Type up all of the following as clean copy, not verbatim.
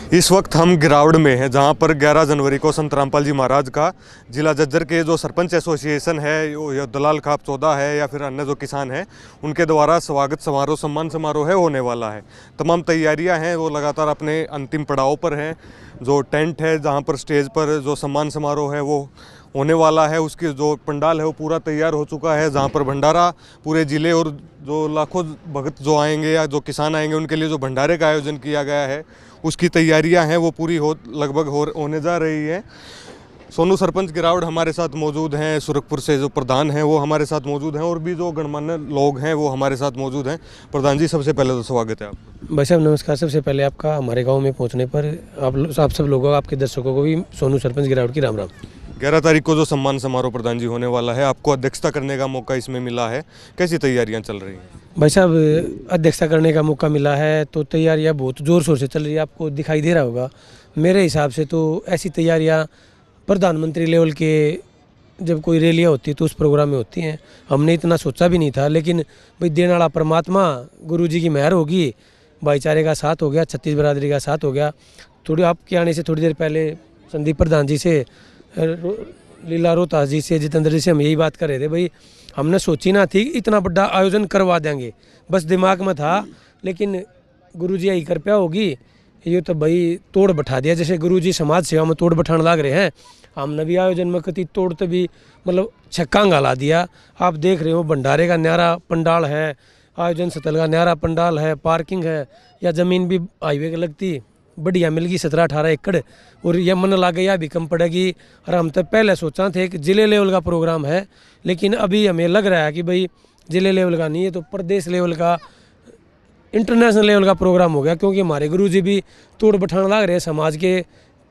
इस वक्त हम गिरावड़ में हैं, जहां पर 11 जनवरी को संत रामपाल जी महाराज का जिला जज्जर के जो सरपंच एसोसिएशन है या दलाल खाप चौदह है या फिर अन्य जो किसान हैं उनके द्वारा स्वागत समारोह सम्मान समारोह है होने वाला है। तमाम तैयारियां हैं वो लगातार अपने अंतिम पड़ाव पर हैं। जो टेंट है जहां पर स्टेज पर जो सम्मान समारोह है वो होने वाला है, उसकी जो पंडाल है वो पूरा तैयार हो चुका है, जहां पर भंडारा पूरे ज़िले और जो लाखों भक्त जो आएंगे या जो किसान आएंगे उनके लिए जो भंडारे का आयोजन किया गया है उसकी तैयारियां हैं वो पूरी लगभग होने जा रही है। सोनू सरपंच गिरावड़ हमारे साथ मौजूद हैं, सुरखपुर से जो प्रधान हैं वो हमारे साथ मौजूद हैं और भी जो गणमान्य लोग हैं वो हमारे साथ मौजूद हैं। प्रधान जी, सबसे पहले तो स्वागत है आपका। भाई साहब नमस्कार। सबसे पहले आपका हमारे गांव में पहुंचने पर आप सब लोगों, आपके दर्शकों को भी सोनू सरपंच गिरावड़ की राम राम। 11 तारीख को जो सम्मान समारोह प्रधान जी होने वाला है, आपको अध्यक्षता करने का मौका इसमें मिला है, कैसी तैयारियां चल रही हैं? भाई साहब अध्यक्षता करने का मौका मिला है तो तैयारियां बहुत ज़ोर शोर से चल रही है, आपको दिखाई दे रहा होगा। मेरे हिसाब से तो ऐसी तैयारियां प्रधानमंत्री लेवल के जब कोई रैलियाँ होती है तो उस प्रोग्राम में होती हैं। हमने इतना सोचा भी नहीं था, लेकिन भाई देने वाला परमात्मा गुरु जी की मेहर होगी, भाईचारे का साथ हो गया, छत्तीस बरादरी का साथ हो गया। थोड़ी आपके आने से थोड़ी देर पहले संदीप प्रधान जी से, लीला रोहतास जी से, जितेंद्र जी से हम यही बात कर रहे थे, भाई हमने सोची ना थी इतना बड़ा आयोजन करवा देंगे, बस दिमाग में था, लेकिन गुरुजी यही कर पाया होगी, ये तो भाई तोड़ बैठा दिया। जैसे गुरुजी समाज सेवा में तोड़ बैठाने लाग रहे हैं, हमने भी आयोजन में कति तोड़ तो भी मतलब छक्का गला दिया। आप देख रहे हो भंडारे का न्यारा पंडाल है, आयोजन स्थल का न्यारा पंडाल है, पार्किंग है, या ज़मीन भी हाईवे की लगती बढ़िया मिल गई 17-18 एकड़, और यह मन लागे या भी कम पड़ेगी। और हम तो पहले सोचा थे कि जिले लेवल का प्रोग्राम है, लेकिन अभी हमें लग रहा है कि भाई जिले लेवल का नहीं है तो प्रदेश लेवल का, इंटरनेशनल लेवल का प्रोग्राम हो गया, क्योंकि हमारे गुरुजी भी तोड़ बैठाने लग रहे हैं समाज के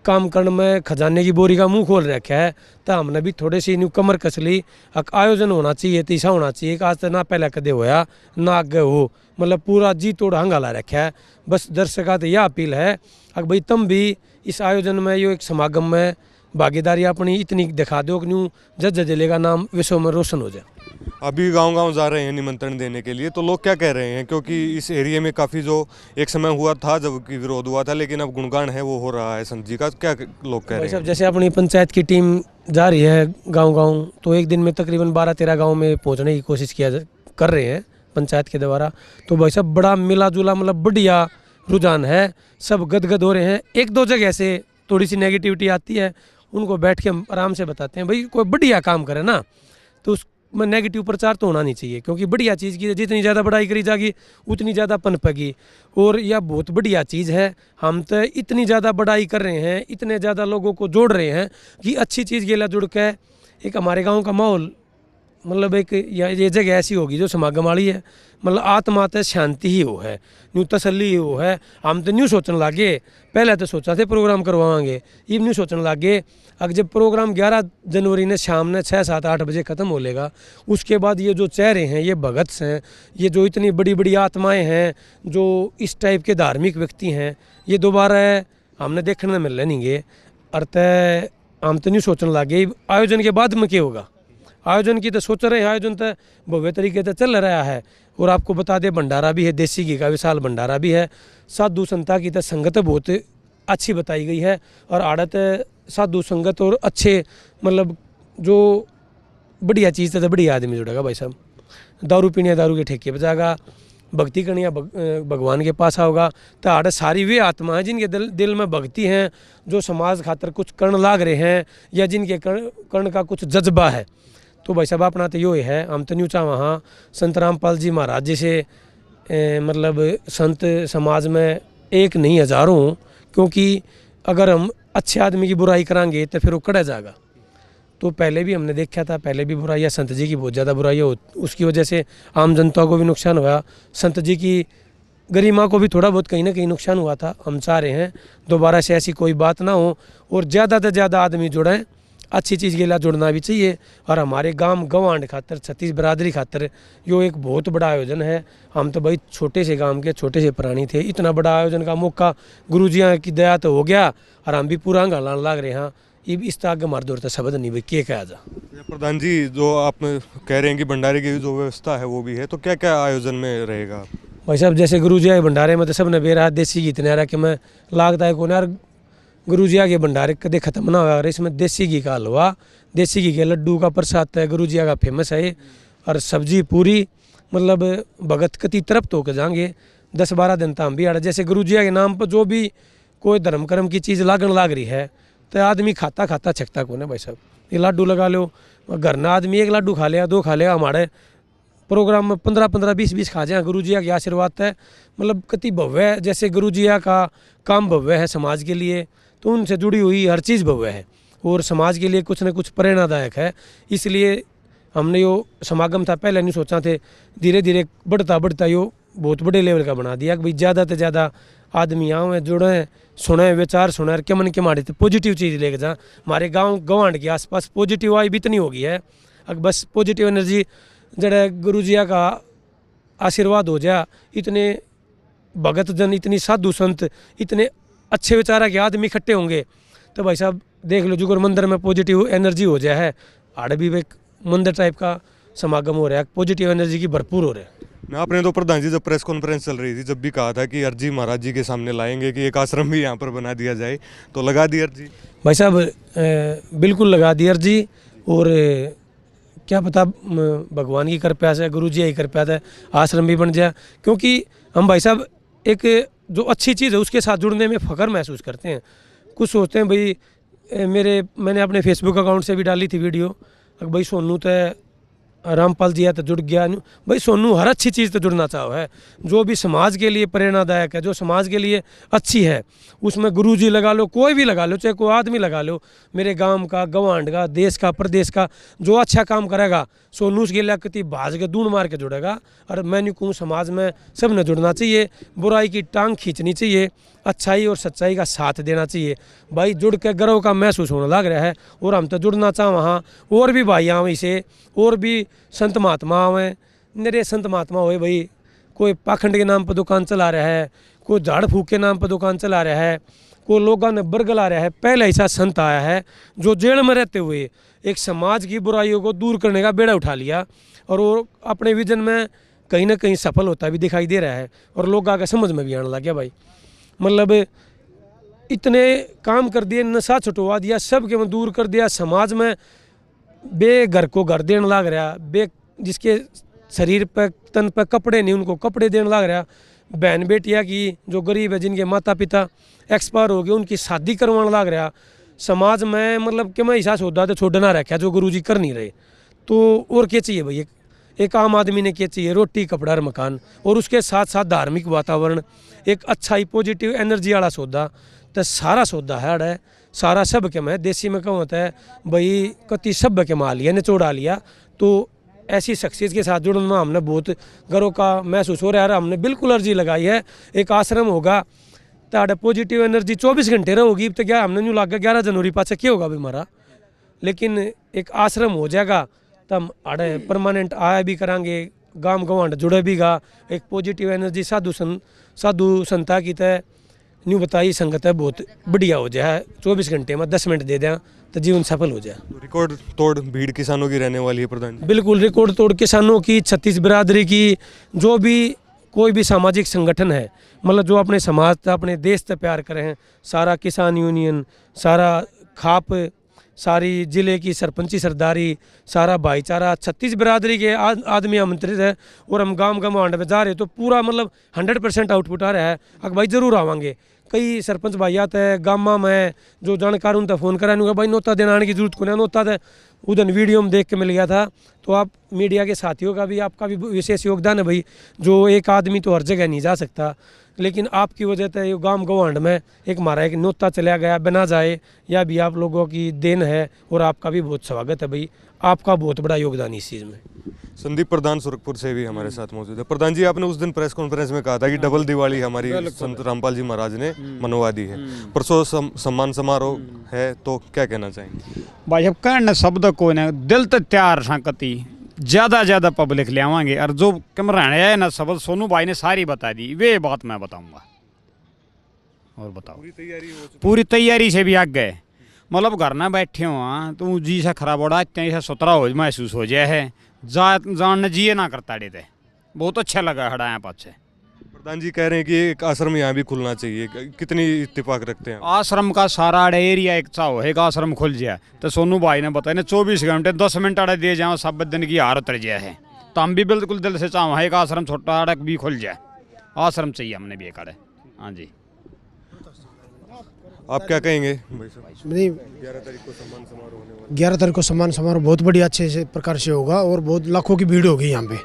काम करने में, खजाने की बोरी का मुंह खोल रखा है। तो हमने भी थोड़ी सी न्यू कमर कस ली, आयोजन होना चाहिए, तीसा होना चाहिए, आज तक ना पहले कदे होया ना आगे हो, मतलब पूरा जी तोड़ हंगाला रखा है। बस दर्शकों तो यह अपील है कि भाई तुम भी इस आयोजन में, यो एक समागम में भागीदारी अपनी इतनी दिखा दो कि न्यू जज जिले का नाम विश्व में रोशन हो जाए। अभी गांव-गांव जा रहे हैं निमंत्रण देने के लिए, तो लोग क्या कह रहे हैं? क्योंकि इस एरिया में काफ़ी जो एक समय हुआ था जब कि विरोध हुआ था, लेकिन अब गुणगान है वो हो रहा है संत जी का, क्या लोग कह रहे हैं? जैसे अपनी पंचायत की टीम जा रही है गांव-गांव, तो एक दिन में तकरीबन 12-13 गांव में पहुंचने की कोशिश कर रहे हैं पंचायत के द्वारा। तो भाई साहब बड़ा मिला जुला मतलब बढ़िया रुझान है, सब गदगद हो रहे हैं। एक दो जगह से थोड़ी सी नेगेटिविटी आती है, उनको बैठ के हम आराम से बताते हैं भाई कोई बढ़िया काम करे ना तो उसमें नेगेटिव प्रचार तो होना नहीं चाहिए, क्योंकि बढ़िया चीज़ की जितनी ज़्यादा बढ़ाई करी जाएगी उतनी ज़्यादा पनपेगी। और यह बहुत बढ़िया चीज़ है, हम तो इतनी ज़्यादा बढ़ाई कर रहे हैं, इतने ज़्यादा लोगों को जोड़ रहे हैं कि अच्छी चीज़ के लिए जुड़ के एक हमारे गाँव का माहौल, मतलब एक ये जगह ऐसी होगी जो समागम वाली है, मतलब आत्मा तो शांति ही हो है, न्यू तसल्ली ही हो है। हम तो न्यू सोचने लगे, पहले तो सोचा थे प्रोग्राम करवाएंगे, ये न्यू सोचने लगे अब जब प्रोग्राम 11 जनवरी ने शाम ने 6-7-8 बजे ख़त्म हो लेगा, उसके बाद ये जो चेहरे हैं, ये भगत हैं, ये जो इतनी बड़ी बड़ी आत्माएँ हैं, जो इस टाइप के धार्मिक व्यक्ति हैं, ये दोबारा हमने देखने में मिलने नहीं गए। अर्थ हम तो न्यू सोचने लगे आयोजन के बाद में क्या होगा। आयोजन की तो सोच रहे हैं, आयोजन तो भव्य तरीके से चल रहा है। और आपको बता दें भंडारा भी है, देसी घी का विशाल भंडारा भी है, साधु संता की तो संगत बहुत अच्छी बताई गई है, और आड़त साधु संगत और अच्छे मतलब जो बढ़िया चीज़ तो बढ़िया आदमी जुड़ेगा। भाई साहब दारू पीने दारू के ठेके पर जाएगा, भक्ति करनी भगवान के पास आओगा, तो आड़त सारी वे आत्मा है जिनके दिल में भक्ति हैं, जो समाज खातर कुछ कर्ण लाग रहे हैं, या जिनके कर्ण का कुछ जज्बा है। तो भाई साहब अपना तो यो है, हम तो न्यू चाह वहाँ संत रामपाल जी महाराज जी से मतलब संत समाज में एक नहीं हज़ारों, क्योंकि अगर हम अच्छे आदमी की बुराई करांगे तो फिर वो कड़ा जाएगा। तो पहले भी हमने देखा था, पहले भी बुराइयाँ संत जी की बहुत ज़्यादा बुराइयाँ हो, उसकी वजह से आम जनता को भी नुकसान हुआ, संत जी की गरिमा को भी थोड़ा बहुत कहीं ना कहीं नुकसान हुआ था। हम चाह रहे हैं दोबारा से ऐसी कोई बात ना हो, और ज़्यादा से ज़्यादा आदमी जुड़ें, अच्छी चीज़ के लिए जुड़ना भी चाहिए। और हमारे गांव गवांड खातर, छत्तीस बरादरी खातर यो एक बहुत बड़ा आयोजन है। हम तो भाई छोटे से गांव के छोटे से प्राणी थे, इतना बड़ा आयोजन का मौका गुरुजियाँ की दया तो हो गया, और हम भी पूरा गालान लाग रहे हैं। इस तरह हमारे दौर तक शब्द नहीं भाई के कहा जा। प्रधान जी, जो आप कह रहे हैं कि भंडारे की जो व्यवस्था है वो भी है, तो क्या क्या आयोजन में रहेगा? भाई साहब जैसे गुरु जी के भंडारे में तो सब ने बेरा देसी घी इतने आ रहा कि मैं लागता है कौन यार गुरु जी के भंडारे कदे खत्म ना हुआ। इसमें देसी घी का हलवा, देसी घी के लड्डू का प्रसाद है, गुरु जी का फेमस है। और सब्जी पूरी मतलब भगत कति तृप्त होकर जाएंगे 10-12 दिन तो हम भी आड़े। जैसे गुरु जी के नाम पर जो भी कोई धर्म कर्म की चीज़ लागण लाग रही है तो आदमी खाता खाता छकता कौन है भाई साहब। ये लाडू लगा लो, घर ना आदमी एक लाडू खा लिया, 2 खा लिया, हमारे प्रोग्राम में 15-15 20-20 खा जाए। गुरु जी का आशीर्वाद है, मतलब कति भव्य है। जैसे गुरु जी का काम भव्य है समाज के लिए, तो उनसे जुड़ी हुई हर चीज़ भव्य है और समाज के लिए कुछ न कुछ प्रेरणादायक है। इसलिए हमने यो समागम था पहले नहीं सोचा थे, धीरे धीरे बढ़ता बढ़ता यो बहुत बड़े लेवल का बना दिया कि भाई ज़्यादा से ज़्यादा आदमी आए, जुड़े, सुने, विचार सुने और क्या मन के मारे थे पॉजिटिव चीज़ लेके जा। हमारे गांव गवांड के आसपास पॉजिटिव वाइब इतनी हो गई है, अब बस पॉजिटिव एनर्जी जड़ा गुरु जी का आशीर्वाद हो जाए। इतने भगत जन, इतनी साधु संत, इतने अच्छे विचारा के आदमी इकट्ठे होंगे तो भाई साहब देख लो जुगर मंदिर में पॉजिटिव एनर्जी हो जाए है। आड़े भी एक मंदिर टाइप का समागम हो रहा है, पॉजिटिव एनर्जी की भरपूर हो रहा है। आपने तो प्रधान जी जब प्रेस कॉन्फ्रेंस चल रही थी जब भी कहा था कि अर्जी महाराज जी के सामने लाएंगे कि एक आश्रम भी यहाँ पर बना दिया जाए, तो लगा दी अर्जी? भाई साहब बिल्कुल लगा दी अर्जी। और क्या पता भगवान की कृपा से, गुरु जी की कृपा से आश्रम भी बन जाए। क्योंकि हम भाई साहब एक जो अच्छी चीज़ है उसके साथ जुड़ने में फ़ख्र महसूस करते हैं। कुछ सोचते हैं भाई मैंने अपने फेसबुक अकाउंट से भी डाली थी वीडियो, भाई सोनू तो रामपाल जी है तो जुड़ गया। भाई सोनू हर अच्छी चीज़ तो जुड़ना चाहो है, जो भी समाज के लिए प्रेरणादायक है, जो समाज के लिए अच्छी है, उसमें गुरु जी लगा लो, कोई भी लगा लो, चाहे कोई आदमी लगा लो, मेरे गांव का, गवांड का, देश का, प्रदेश का जो अच्छा काम करेगा सोनू उसके लिए कति भाज के दून मार के जुड़ेगा। और मैं नहीं कहूँ समाज में सब ने जुड़ना चाहिए, बुराई की टांग खींचनी चाहिए, अच्छाई और सच्चाई का साथ देना चाहिए। भाई जुड़ के गर्व का महसूस होने लग रहा है और हम तो जुड़ना चाह वहाँ और भी भाई आवें इसे, और भी संत महात्मा आवें। मेरे संत महात्मा हुए भाई, कोई पाखंड के नाम पर दुकान चला रहा है, कोई झाड़ फूक के नाम पर दुकान चला रहा है, कोई लोगों ने बरगला रहा है। पहले ऐसा संत आया है जो जेल में रहते हुए एक समाज की बुराइयों को दूर करने का बेड़ा उठा लिया और वो अपने विजन में कहीं ना कहीं सफल होता भी दिखाई दे रहा है और लोग आगे समझ में भी आने लग गया। भाई मतलब इतने काम कर दिए, नशा छुटवा दिया, सब के में दूर कर दिया, समाज में बेघर को घर देने लग रहा, जिसके शरीर पर तन पर कपड़े नहीं उनको कपड़े देने लग रहा, बहन बेटियाँ की जो गरीब है जिनके माता पिता एक्सपायर हो गए उनकी शादी करवाने लग रहा। समाज में मतलब कि मैं एहसास होता तो छोड़ना रखा जो गुरु जी कर नहीं रहे। तो और क्या चाहिए भाई, एक आम आदमी ने क्या चाहिए, रोटी कपड़ा और मकान, और उसके साथ साथ धार्मिक वातावरण, एक अच्छा ही पॉजिटिव एनर्जी वाला सौदा। तो सारा सौदा है सारा सब के मैं देसी में कहूँ होता है भाई कति सब के मा लिया निचोड़ा लिया। तो ऐसी शख्सियत के साथ जुड़ने में हमने बहुत गर्व का महसूस हो रहा है। हमने बिल्कुल अर्जी लगाई है, एक आश्रम होगा तो पॉजिटिव एनर्जी 24 घंटे रहोगी। तो क्या हमने न्यू लग गया 11 जनवरी पास क्या होगा भाई हमारा, लेकिन एक आश्रम हो जाएगा तो हम आड़े परमानेंट आया भी करांगे, गांव गवांड जुड़े भी गा, एक पॉजिटिव एनर्जी साधु संता की तय न्यू बताई संगत है बहुत बढ़िया हो जाए। 24 घंटे में 10 मिनट दे दें तो जीवन सफल हो जाए। रिकॉर्ड तोड़ भीड़ किसानों की रहने वाली है प्रधान जी? बिल्कुल रिकॉर्ड तोड़ किसानों की, 36 बिरादरी की, जो भी कोई भी सामाजिक संगठन है, मतलब जो अपने समाज से अपने देश से प्यार करें हैं, सारा किसान यूनियन, सारा खाप, सारी जिले की सरपंची सरदारी, सारा भाईचारा, 36 बिरादरी के आदमी आमंत्रित है। और हम गांव गवांड में जा रहे तो पूरा मतलब 100% आउटपुट आ रहा है। अब भाई जरूर आवांगे, कई सरपंच भाई आते हैं गामा में जो जानकार उन तक फ़ोन कराने भाई नोता देने आने की जरूरत को नहीं, नोता था उधर वीडियो में देख के मिल गया था। तो आप मीडिया के साथियों का भी, आपका भी विशेष योगदान है भाई। जो एक आदमी तो हर जगह नहीं जा सकता, लेकिन आपकी वजह से ये गांव गवांड में एक हमारा एक नोता चला गया बिना जाए, या भी आप लोगों की देन है और आपका भी बहुत स्वागत है भाई, आपका बहुत बड़ा योगदान इस चीज़ में। संदीप प्रधान सुरखपुर से भी हमारे साथ मौजूद है। प्रधान जी, आपने उस दिन प्रेस कॉन्फ्रेंस में कहा था कि डबल दिवाली हमारी संत रामपाल जी महाराज ने मनवा दी है। परसों सम्मान समारोह है, तो क्या कहना चाहेंगे? भाई अब कहने शब्द को ना दिल तो तैयार संकति ज़्यादा पब्लिक ले आवांगे। और जो कैमरा है ना शब्द सोनू भाई ने सारी बता दी, वे बात मैं बताऊंगा। और बताओ, पूरी तैयारी से भी आग गए, मतलब घर ना बैठे हो तो जी सा खराब हो रहा है, सुतरा हो महसूस हो जाए है, जानने जिए ना करता थे। बहुत अच्छा लगा हड़ा यहाँ पास से। प्रधान जी कह रहे हैं कि एक आश्रम यहाँ भी खुलना चाहिए, कितनी इत्तेफाक रखते हैं आप? आश्रम का सारा आड़े एरिया एक चाहो है आश्रम खुल जाए तो सोनू भाई ने बताया 24 घंटे 10 मिनट आड़े दिए जाए सब दिन की हार उतर जाए है। तो हम भी बिल्कुल दिल से चाहो है एक आश्रम छोटा आड़े भी खुल जाए, आश्रम चाहिए हमने भी एक आड़े। हाँ जी, आप क्या कहेंगे भाई साहब? नहीं, 11 तारीख को सम्मान समारोह होने वाला 11 तारीख को सम्मान समारोह बहुत बढ़िया अच्छे से प्रकार से होगा और बहुत लाखों की भीड़ होगी यहाँ पे,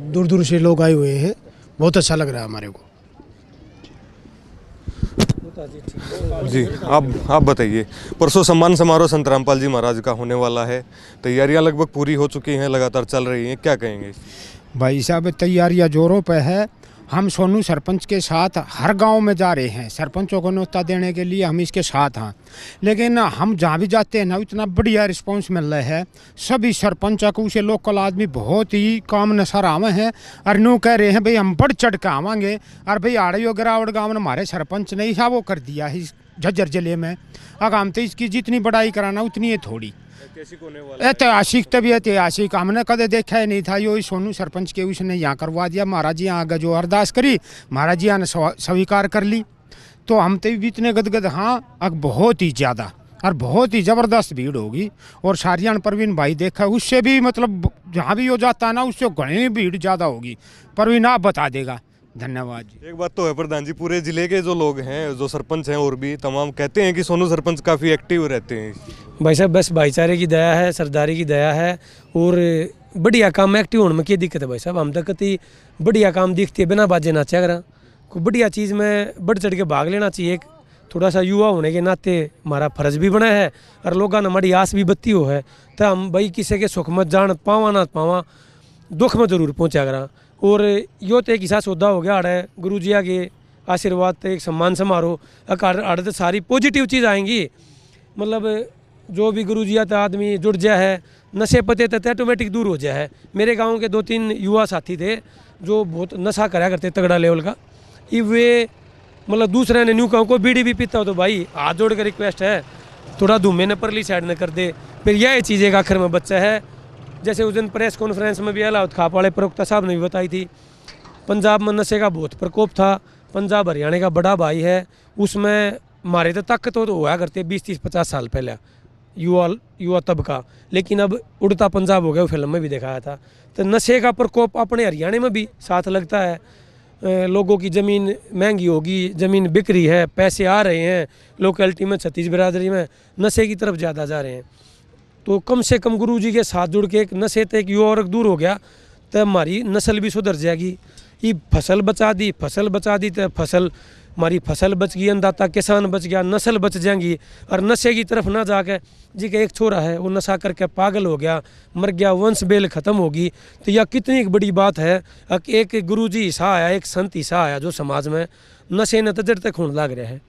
दूर दूर से लोग आए हुए हैं, बहुत अच्छा लग रहा है हमारे को। जी आप बताइए, परसों सम्मान समारोह संत रामपाल जी महाराज का होने वाला है, तैयारियां लगभग पूरी हो चुकी हैं, लगातार चल रही हैं, क्या कहेंगे? भाई साहब तैयारियां जोरों पे है। हम सोनू सरपंच के साथ हर गांव में जा रहे हैं, सरपंचों को न्योता देने के लिए हम इसके साथ हैं। लेकिन हम जहाँ भी जाते हैं ना इतना बढ़िया रिस्पांस मिल रहा है, सभी सरपंच को उसे लोकल आदमी बहुत ही काम नशा आवे हैं और न्यू कह रहे हैं भाई हम बढ़ चढ़ के आवांगे। और भाई आड़े गिरावट गाँव में हमारे सरपंच ने ही वो कर दिया है इस झज्जर जिले में। अगर हम तो इसकी जितनी बड़ाई कराना उतनी है थोड़ी ऐतिहासिक, तभी ऐतिहासिक हमने कदे देखा ही नहीं था। यो सोनू सरपंच के उसने यहाँ करवा दिया, महाराज जी यहाँ जो अरदास करी महाराज जी ने स्वीकार कर ली, तो हम तो भी इतने गदगद। हाँ अब बहुत ही ज़्यादा और बहुत ही ज़बरदस्त भीड़ होगी। और सारियान परवीन भाई देखा उससे भी मतलब जहाँ भी हो जाता है ना उससे घनी भीड़ ज़्यादा होगी, परवीन आप बता देगा। धन्यवाद जी। एक बात तो है प्रधान जी, पूरे जिले के जो लोग हैं, जो सरपंच हैं और भी तमाम कहते हैं कि सोनू सरपंच काफ़ी एक्टिव रहते हैं। भाई साहब बस भाईचारे की दया है, सरदारी की दया है और बढ़िया काम में एक्टिव होने में क्या दिक्कत है भाई साहब? हम तक कति बढ़िया काम दिखती है बिना बाजे नाचा करा, कोई बढ़िया चीज़ में बढ़ चढ़ के भाग लेना चाहिए। थोड़ा सा युवा होने के नाते हमारा फर्ज भी बना है और लोगों ने हमारी आस भी बत्ती हो है, तो हम भाई किसी के सुख मत जान पावा ना पावा, दुख में जरूर पहुँचा करा। और यो तो एक हिस्सा सौदा हो गया आड़े गुरु जी के आशीर्वाद तो एक सम्मान समारोह आड़े तो सारी पॉजिटिव चीज़ आएंगी। मतलब जो भी गुरु जी आदमी जुड़ जाए है, नशे पते तक ऑटोमेटिक दूर हो जाए है। मेरे गांव के 2-3 युवा साथी थे जो बहुत नशा करा करते तगड़ा लेवल का, ये वे मतलब दूसरे ने न्यू गाँव को बीड़ी भी पीता हो तो भाई हाथ जोड़ कर रिक्वेस्ट है थोड़ा धूमे ने परली साइड न कर दे। फिर यह चीज़ एक आखिर में बच्चा है, जैसे उस दिन प्रेस कॉन्फ्रेंस में भी अलाउद खाप वाले प्रवक्ता साहब ने भी बताई थी, पंजाब में नशे का बहुत प्रकोप था। पंजाब हरियाणा का बड़ा भाई है, उसमें हमारे तो ताकत तो हुआ करते 20-30-50 साल पहले युवा तबका, लेकिन अब उड़ता पंजाब हो गया, वो फिल्म में भी दिखाया था। तो नशे का प्रकोप अपने हरियाणा में भी साथ लगता है। लोगों की ज़मीन महंगी होगी, ज़मीन बिक रही है, पैसे आ रहे हैं लोकेलिटी में, छत्तीस बिरादरी में नशे की तरफ ज़्यादा जा रहे हैं। तो कम से कम गुरु जी के साथ जुड़ के एक नशे से एक युवा वर्ग दूर हो गया तो हमारी नस्ल भी सुधर जाएगी। ये फसल बचा दी तो फसल हमारी फसल बच गई, अन्नदाता किसान बच गया, नस्ल बच जाएंगी। और नशे की तरफ ना जाके जी का एक छोरा है वो नशा करके पागल हो गया, मर गया, वंश बेल खत्म होगी। तो यह कितनी एक बड़ी बात है। एक गुरु जी हिस्सा आया, एक संत हिस्सा आया जो समाज में नशे न तजर तक होने लग रहा है।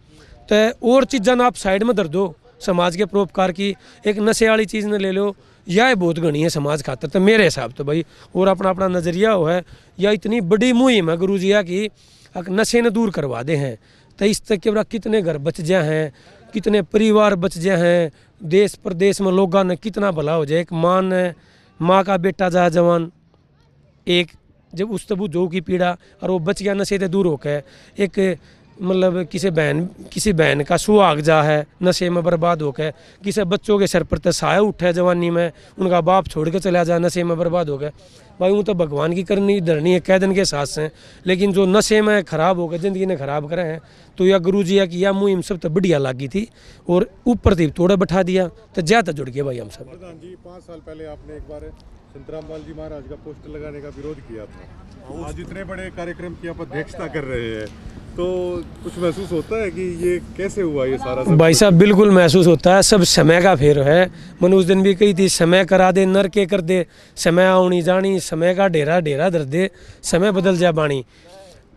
तो और चीज़ा ना आप साइड में धर दो, समाज के परोपकार की एक नशे वाली चीज़ ने ले लो, यह बहुत घनी है समाज खातर तो मेरे हिसाब तो भाई। और अपना अपना नज़रिया हो है, यह इतनी बड़ी मुहिम है गुरु जी की नशे ने दूर करवा दे हैं। तो इस तक के कितने घर बच जाए हैं, कितने परिवार बच जाए हैं, देश प्रदेश में लोगों ने कितना भला हो जाए। एक माँ का बेटा जाए जवान, एक जब उस तबू जो की पीड़ा और वो बच गया नशे से दूर होकर, एक मतलब किसी बहन का सुहाग जा है नशे में बर्बाद होकर, किसी बच्चों के सर पर तसाया उठे जवानी में, उनका बाप छोड़ के चला जाए नशे में बर्बाद हो गए। भाई वो तो भगवान की करनी धरनी है, कैदन के साथ हैं, लेकिन जो नशे में ख़राब हो गए, ज़िंदगी ने ख़राब करे हैं। तो यह गुरु जी की यह मुहिम सब तो बढ़िया लगी थी और ऊपर थी थोड़ा बैठा दिया तो ज़्यादा जुड़ गया भाई हम सब। प्रधान जी 5 साल पहले आपने एक बार संत रामपाल जी महाराज का पोस्टर लगाने का विरोध किया था, आज इतने बड़े कार्यक्रम की आप अध्यक्षता कर रहे हैं, तो कुछ महसूस होता है कि ये कैसे हुआ ये सारा? भाई साहब बिल्कुल महसूस होता है, सब समय का फेर है। मैंने उस दिन भी कही थी, समय करा दे नर के कर दे, समय आउनी जानी, समय का डेरा डेरा धर दे, समय बदल जा बाणी।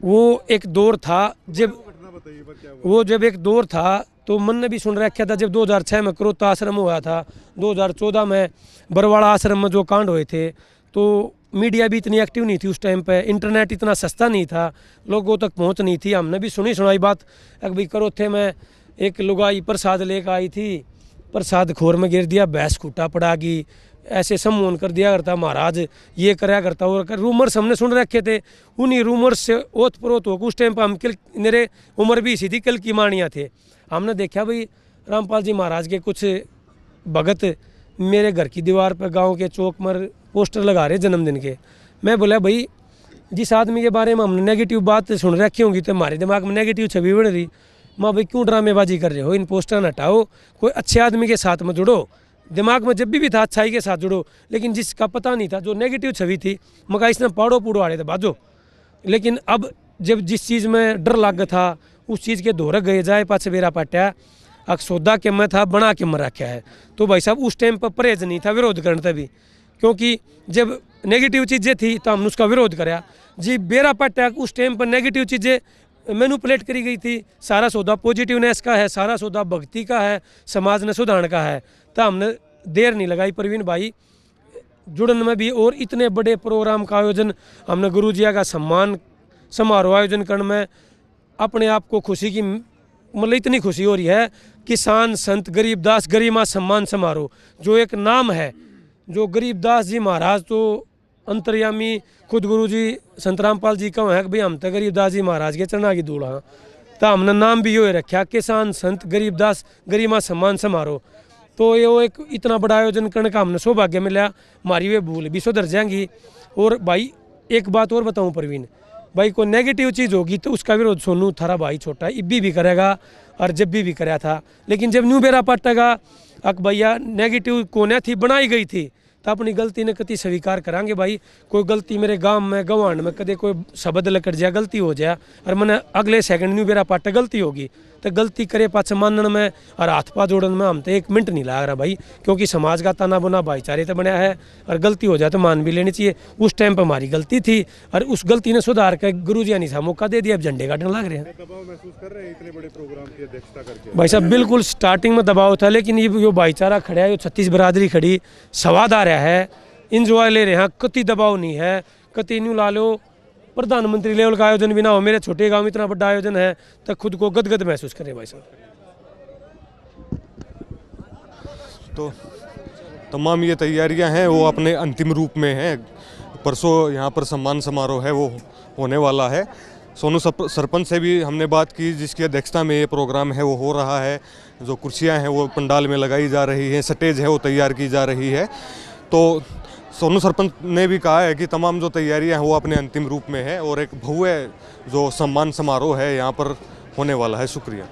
वो एक दौर था जब एक दौर था तो मन ने भी सुन रखा था, जब 2006 में क्रोता आश्रम हुआ था, 2014 में बरवाड़ा आश्रम में जो कांड हुए थे, तो मीडिया भी इतनी एक्टिव नहीं थी उस टाइम पे, इंटरनेट इतना सस्ता नहीं था, लोगों तक पहुंच नहीं थी। हमने भी सुनी सुनाई बात, अगर भाई करोथे में एक लुगाई प्रसाद लेकर आई थी, प्रसाद खोर में गिर दिया, भैंस खूटा पड़ा गई, ऐसे सम्मोहन कर दिया करता, महाराज ये कराया करता। और रूमर्स हमने सुन रखे थे, उन्हीं रूमर्स से ओत प्रोत होकर उस टाइम पर हम मेरे उम्र भी इसी थी, कल की मानियाँ थे। हमने देखा भाई रामपाल जी महाराज के कुछ भगत मेरे घर की दीवार पर गांव के चौक पर पोस्टर लगा रहे जन्मदिन के। मैं बोला भाई जिस आदमी के बारे में हमने नेगेटिव बात सुन रखी होंगी तो हमारे दिमाग में नेगेटिव छवि बढ़ रही। माँ भाई क्यों ड्रामेबाजी कर रहे हो, इन पोस्टर हटाओ, कोई अच्छे आदमी के साथ में जुड़ो। दिमाग में जब भी था अच्छाई के साथ जुड़ो, लेकिन जिसका पता नहीं था, जो नेगेटिव छवि थी, मगर इसने पाड़ो पूड़ो आड़े थे बाजो। लेकिन अब जब जिस चीज़ में डर लग था उस चीज़ के धोर गए जाए पाछे बेरा पाट्या अक सौदा के मैं था बना के मर रखा है। तो भाई साहब उस टाइम पर परहेज नहीं था विरोध करने तभी, क्योंकि जब नेगेटिव चीज़ें थी तो हमने उसका विरोध कराया जी। बेरा पाट्या उस टाइम पर नेगेटिव चीज़ें मैनिपुलेट करी गई थी, सारा सौदा पॉजिटिवनेस का है, सारा सौदा भक्ति का है, समाज ने सुधारने का है। तो हमने देर नहीं लगाई प्रवीण भाई जुड़न में भी, और इतने बड़े प्रोग्राम का आयोजन हमने गुरु जी का सम्मान समारोह आयोजन करने में अपने आप को खुशी की मतलब इतनी खुशी हो रही है। किसान संत गरीबदास गरिमा सम्मान समारोह जो एक नाम है, जो गरीबदास जी महाराज तो अंतर्यामी खुद गुरु जी संत रामपाल जी का है कि भाई हम तो गरीबदास जी महाराज के चरणा की धूल हाँ। तो हमने नाम भी यो रखा किसान संत गरीबदास गरिमा सम्मान समारोह। तो ये वो एक इतना बड़ा आयोजन करने का हमने सौभाग्य मिला, हमारी वे भूल भी सुधर जाएंगी। और भाई एक बात और बताऊं प्रवीण भाई, कोई नेगेटिव चीज़ होगी तो उसका विरोध सोनू थारा भाई छोटा इब्बी भी करेगा और जब भी कराया था। लेकिन जब न्यू बेरा पाटेगा अक भैया नेगेटिव कोने थी बनाई गई थी तो अपनी गलती ने कति स्वीकार करांगे भाई। कोई गलती मेरे गांव में गवांड में कदे कोई शब्द लकड़ जाए गलती हो जाए और मैंने अगले सेकंड न्यू बेरा पाटे गलती होगी तो गलती करे पाछे मानने में और हाथ पा जोड़न में हम तो 1 मिनट नहीं लग रहा भाई, क्योंकि समाज का तना बुना भाईचारे तो बनाया है और गलती हो जाए तो मान भी लेनी चाहिए। उस टाइम पर हमारी गलती थी और उस गलती ने सुधार कर गुरु जी ने सा मौका दे दिया, अब झंडे काटने लग रहे हैं। दबाव महसूस कर रहे हैं इतने बड़े प्रोग्राम की अध्यक्षता करके? भाई साहब बिल्कुल स्टार्टिंग में दबाव था, लेकिन ये जो भाईचारा खड़ा है, 36 बिरादरी खड़ी स्वाद आ रहा है, इंजॉय ले रहे हैं, कति दबाव नहीं है। कति न्यू ला लो प्रधानमंत्री लेवल का आयोजन भी ना हो, मेरे छोटे गांव में इतना बड़ा आयोजन है तो खुद को गदगद महसूस करें भाई साहब। तो तमाम ये तैयारियां हैं वो अपने अंतिम रूप में हैं। परसों यहाँ पर सम्मान समारोह है वो होने वाला है। सोनू सरपंच से भी हमने बात की जिसकी अध्यक्षता में ये प्रोग्राम है वो हो रहा है। जो कुर्सियाँ हैं वो पंडाल में लगाई जा रही हैं, स्टेज है वो तैयार की जा रही है। तो सोनू सरपंच ने भी कहा है कि तमाम जो तैयारियां हैं वो अपने अंतिम रूप में है और एक भव्य जो सम्मान समारोह है यहाँ पर होने वाला है। शुक्रिया।